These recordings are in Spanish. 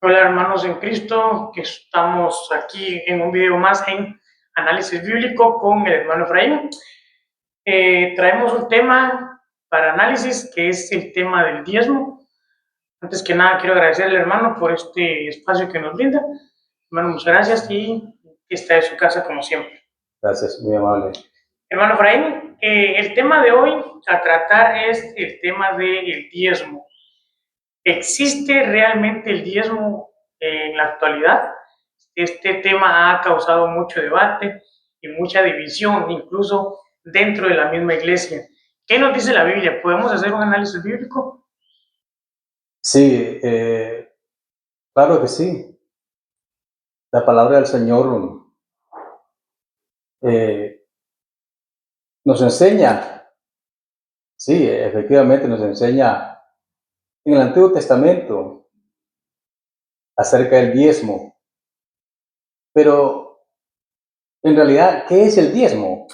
Hola hermanos en Cristo, que estamos aquí en un video más en análisis bíblico con el hermano Efraín. Traemos un tema para análisis que es el tema del diezmo. Antes que nada quiero agradecer al hermano por este espacio que nos brinda. Hermano, muchas gracias y esta es su casa como siempre. Gracias, muy amable. Hermano Efraín, el tema de hoy a tratar es el tema del diezmo. ¿Existe realmente el diezmo en la actualidad? Este tema ha causado mucho debate y mucha división, incluso dentro de la misma iglesia. ¿Qué nos dice la Biblia? ¿Podemos hacer un análisis bíblico? Sí, claro que sí. La palabra del Señor nos enseña, sí, efectivamente nos enseña en el Antiguo Testamento acerca del diezmo. Pero, en realidad, ¿qué es el diezmo?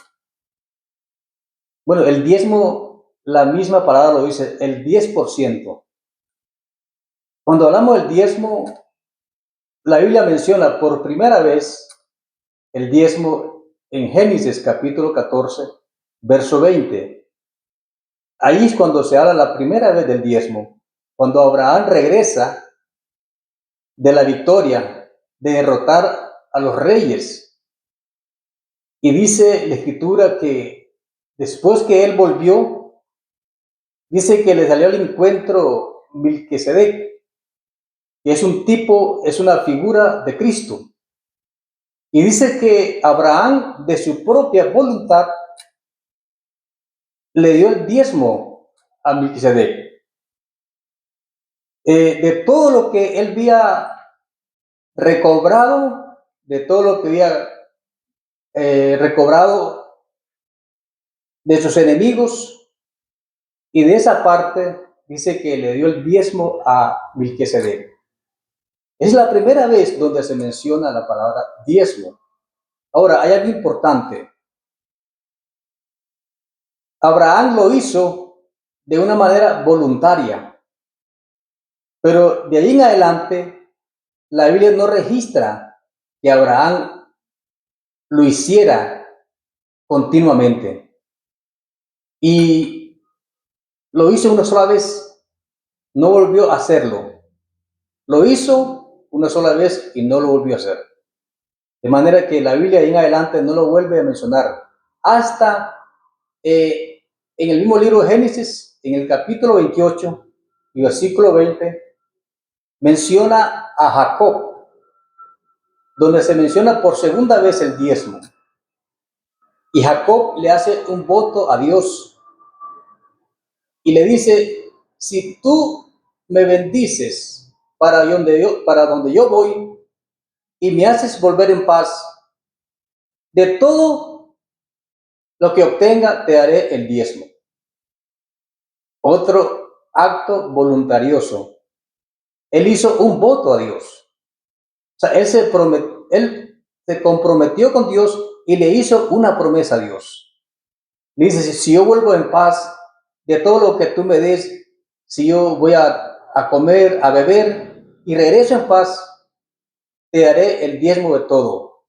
Bueno, el diezmo, la misma palabra lo dice, el 10%. Cuando hablamos del diezmo, la Biblia menciona por primera vez el diezmo en Génesis capítulo 14, verso 20. Ahí es cuando se habla la primera vez del diezmo, cuando Abraham regresa de la victoria, de derrotar a los reyes. Y dice la escritura que después que él volvió, dice que le salió al encuentro Melquisedec, que es un tipo, es una figura de Cristo. Y dice que Abraham, de su propia voluntad, le dio el diezmo a Melquisedec. De todo lo que él había recobrado, de todo lo que había recobrado de sus enemigos, y de esa parte dice que le dio el diezmo a Melquisedec. Es la primera vez donde se menciona la palabra diezmo. Ahora, hay algo importante. Abraham lo hizo de una manera voluntaria, pero de ahí en adelante la Biblia no registra que Abraham lo hiciera continuamente. Y lo hizo una sola vez, no volvió a hacerlo. Lo hizo una sola vez y no lo volvió a hacer. De manera que la Biblia ahí en adelante no lo vuelve a mencionar. Hasta en el mismo libro de Génesis, en el capítulo 28 y versículo 20, menciona a Jacob, donde se menciona por segunda vez el diezmo. Y Jacob le hace un voto a Dios y le dice, si tú me bendices para donde yo voy y me haces volver en paz, de todo lo que obtenga te daré el diezmo. Otro acto voluntarioso. Él hizo un voto a Dios. O sea, él se comprometió con Dios y le hizo una promesa a Dios. Le dice, si yo vuelvo en paz, de todo lo que tú me des, si yo voy a comer, a beber y regreso en paz, te daré el diezmo de todo.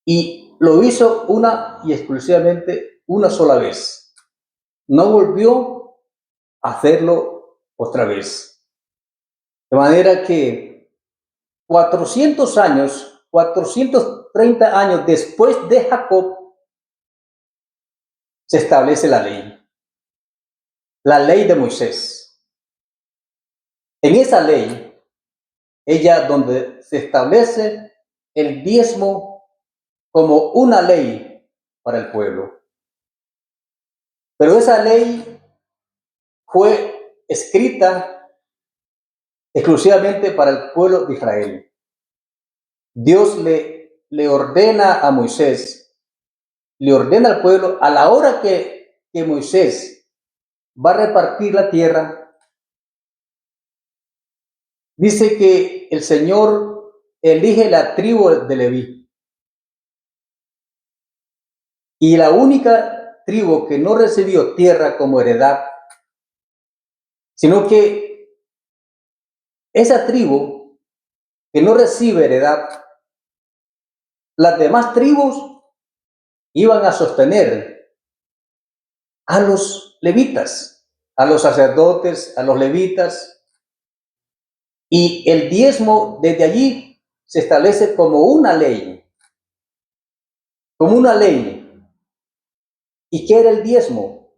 Y lo hizo una y exclusivamente una sola vez. No volvió a hacerlo otra vez. De manera que 430 años después de Jacob, se establece la ley de Moisés. En esa ley, ella donde se establece el diezmo como una ley para el pueblo. Pero esa ley fue escrita exclusivamente para el pueblo de Israel. Dios le ordena a Moisés, le ordena al pueblo, a la hora que Moisés va a repartir la tierra, dice que el Señor elige la tribu de Leví. Y la única tribu que no recibió tierra como heredad, sino que esa tribu que no recibe heredad, las demás tribus iban a sostener a los levitas, a los sacerdotes, a los levitas, y el diezmo desde allí se establece como una ley. Como una ley. ¿Y qué era el diezmo?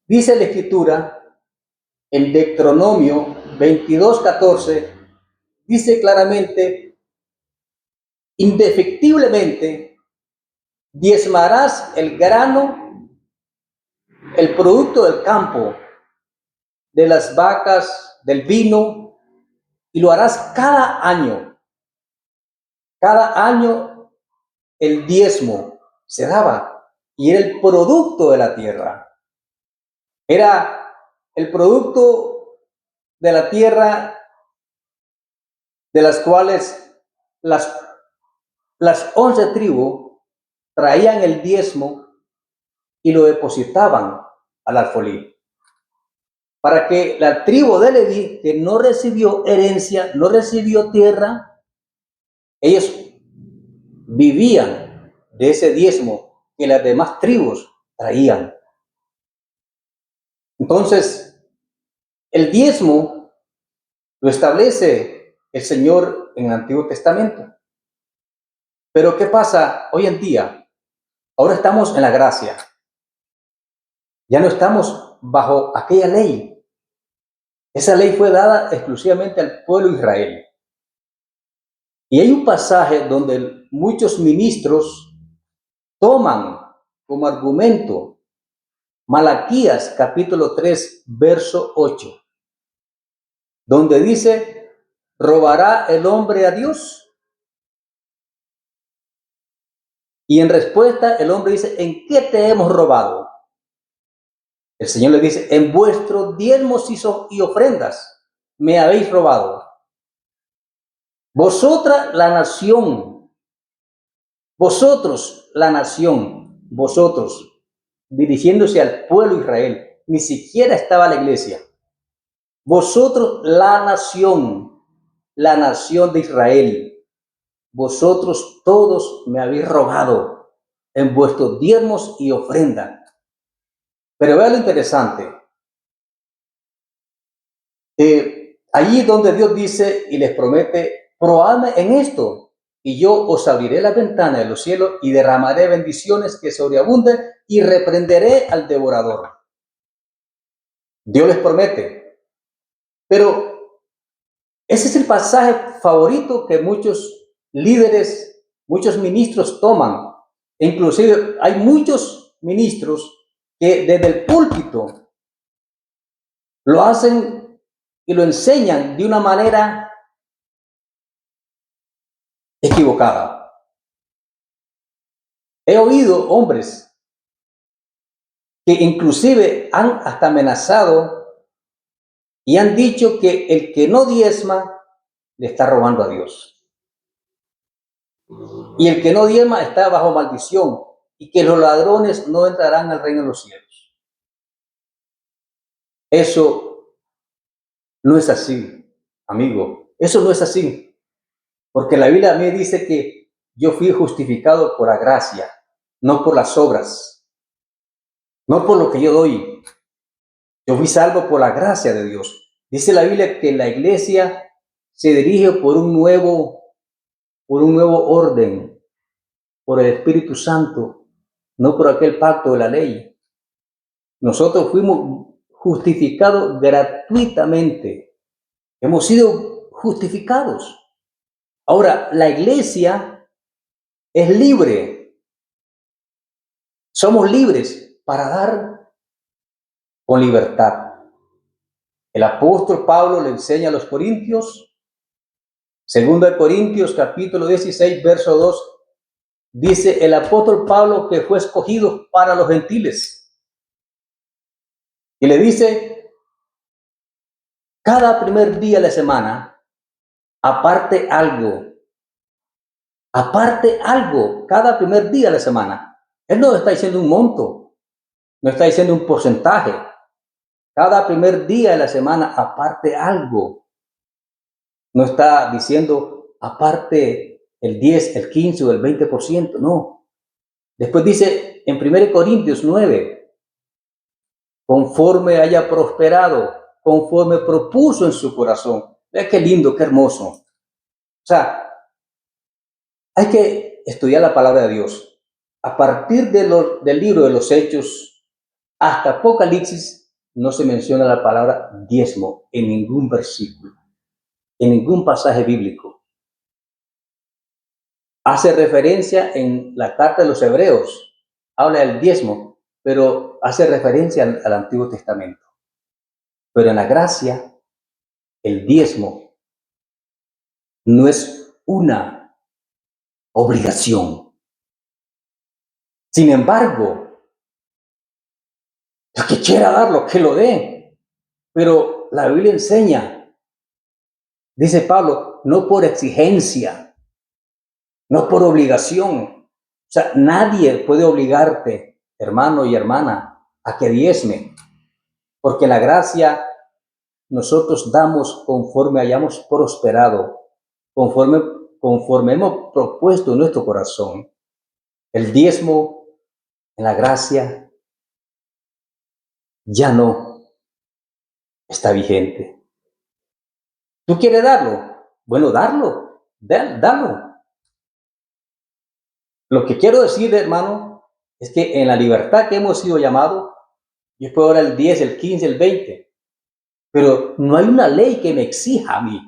Dice la Escritura en Deuteronomio 22:14, dice claramente, indefectiblemente diezmarás el grano, el producto del campo, de las vacas, del vino, y lo harás cada año. Cada año el diezmo se daba y era el producto de la tierra. Era el producto de la tierra de las cuales las 11 tribus traían el diezmo y lo depositaban al alfolí. Para que la tribu de Leví, que no recibió herencia, no recibió tierra, ellos vivían de ese diezmo que las demás tribus traían. Entonces, el diezmo lo establece el Señor en el Antiguo Testamento. Pero ¿qué pasa hoy en día? Ahora estamos en la gracia. Ya no estamos bajo aquella ley. Esa ley fue dada exclusivamente al pueblo de Israel. Y hay un pasaje donde muchos ministros toman como argumento Malaquías capítulo 3, verso 8, donde dice, ¿robará el hombre a Dios? Y en respuesta el hombre dice, ¿en qué te hemos robado? El Señor le dice, en vuestros diezmos y ofrendas me habéis robado. Vosotros la nación, dirigiéndose al pueblo de Israel, ni siquiera estaba la iglesia. Vosotros la nación de Israel, vosotros todos me habéis robado en vuestros diezmos y ofrendas. Pero vea lo interesante. Allí donde Dios dice y les promete, probadme en esto, y yo os abriré las ventanas de los cielos y derramaré bendiciones que sobreabunden y reprenderé al devorador. Dios les promete. Pero ese es el pasaje favorito que muchos líderes, muchos ministros toman. Inclusive hay muchos ministros que desde el púlpito lo hacen y lo enseñan de una manera equivocada. He oído hombres que inclusive han hasta amenazado y han dicho que el que no diezma le está robando a Dios. Y el que no diezma está bajo maldición y que los ladrones no entrarán al reino de los cielos. Eso no es así, amigo. Eso no es así. Porque la Biblia a mí dice que yo fui justificado por la gracia, no por las obras, no por lo que yo doy. Yo fui salvo por la gracia de Dios. Dice la Biblia que la iglesia se dirige por un nuevo orden, por el Espíritu Santo, no por aquel pacto de la ley. Nosotros fuimos justificados gratuitamente. Hemos sido justificados. Ahora, la iglesia es libre. Somos libres para dar con libertad. El apóstol Pablo le enseña a los corintios, 2 Corintios capítulo 16, verso 2, dice el apóstol Pablo que fue escogido para los gentiles. Y le dice, cada primer día de la semana, aparte algo, cada primer día de la semana. Él no está diciendo un monto, no está diciendo un porcentaje. Cada primer día de la semana, aparte algo. No está diciendo aparte el 10, el 15 o el 20%, no. Después dice en 1 Corintios 9, conforme haya prosperado, conforme propuso en su corazón. Vea qué lindo, qué hermoso. O sea, hay que estudiar la palabra de Dios. A partir del libro de los Hechos hasta Apocalipsis no se menciona la palabra diezmo en ningún versículo, en ningún pasaje bíblico. Hace referencia en la carta de los Hebreos, habla del diezmo, pero hace referencia al Antiguo Testamento. Pero en la gracia, el diezmo no es una obligación. Sin embargo, el que quiera darlo, que lo dé. Pero la Biblia enseña, dice Pablo, no por exigencia, no por obligación. O sea, nadie puede obligarte, hermano y hermana, a que diezme, porque la gracia nosotros damos conforme hayamos prosperado, conforme hemos propuesto en nuestro corazón. El diezmo en la gracia ya no está vigente. ¿Tú quieres darlo? Bueno, darlo, dalo. Lo que quiero decir, hermano, es que en la libertad que hemos sido llamados, yo puedo dar el 10, el 15, el 20, pero no hay una ley que me exija a mí.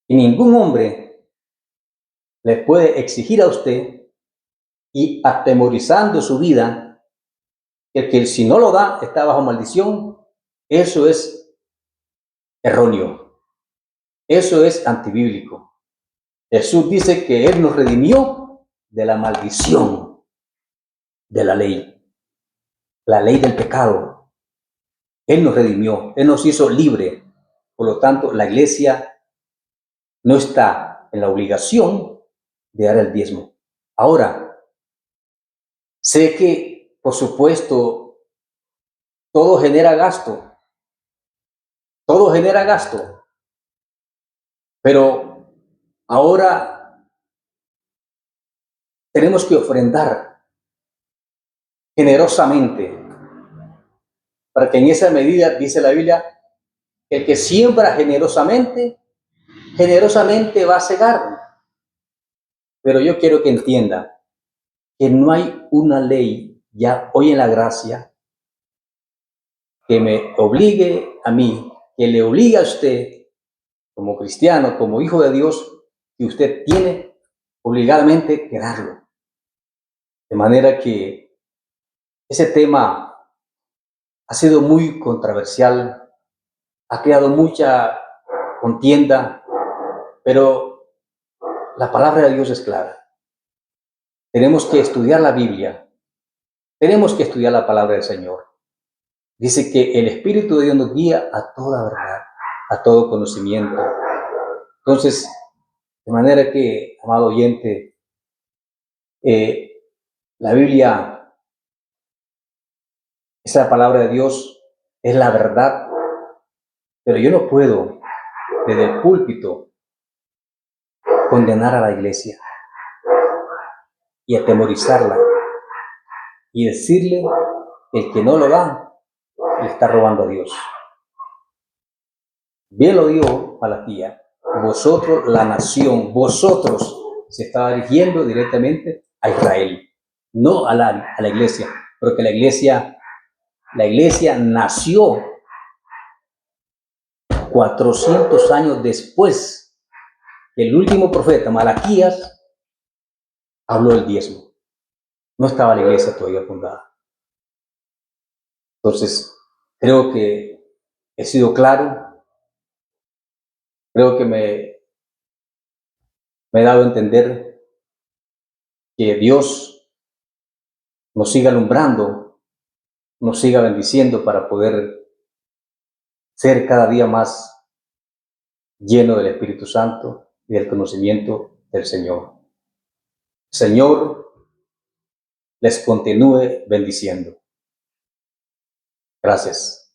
Y ningún hombre le puede exigir a usted y atemorizando su vida, que si no lo da, está bajo maldición. Eso es erróneo. Eso es antibíblico. Jesús dice que Él nos redimió de la maldición de la ley del pecado. Él nos redimió, Él nos hizo libre. Por lo tanto, la iglesia no está en la obligación de dar el diezmo. Ahora, sé que, por supuesto, todo genera gasto, pero ahora tenemos que ofrendar generosamente, para que en esa medida, dice la Biblia, el que siembra generosamente va a segar. Pero yo quiero que entienda que no hay una ley ya hoy en la gracia que me obligue a mí, que le obligue a usted, como cristiano, como hijo de Dios, que usted tiene obligadamente que darlo. De manera que ese tema ha sido muy controversial, ha creado mucha contienda, pero la palabra de Dios es clara. Tenemos que estudiar la Biblia, tenemos que estudiar la palabra del Señor. Dice que el Espíritu de Dios nos guía a toda verdad, a todo conocimiento. Entonces, de manera que, amado oyente, la Biblia, esa palabra de Dios, es la verdad, pero yo no puedo, desde el púlpito, condenar a la iglesia y atemorizarla y decirle que el que no lo da, le está robando a Dios. Bien lo dijo Malaquías, vosotros, la nación, vosotros, se estaba dirigiendo directamente a Israel, no a la iglesia, porque la iglesia nació 400 años después que el último profeta, Malaquías, habló del diezmo. No estaba la iglesia todavía fundada. Entonces, creo que he sido claro, creo que me he dado a entender que Dios nos siga alumbrando, nos siga bendiciendo para poder ser cada día más lleno del Espíritu Santo y del conocimiento del Señor. Señor, les continúe bendiciendo. Gracias.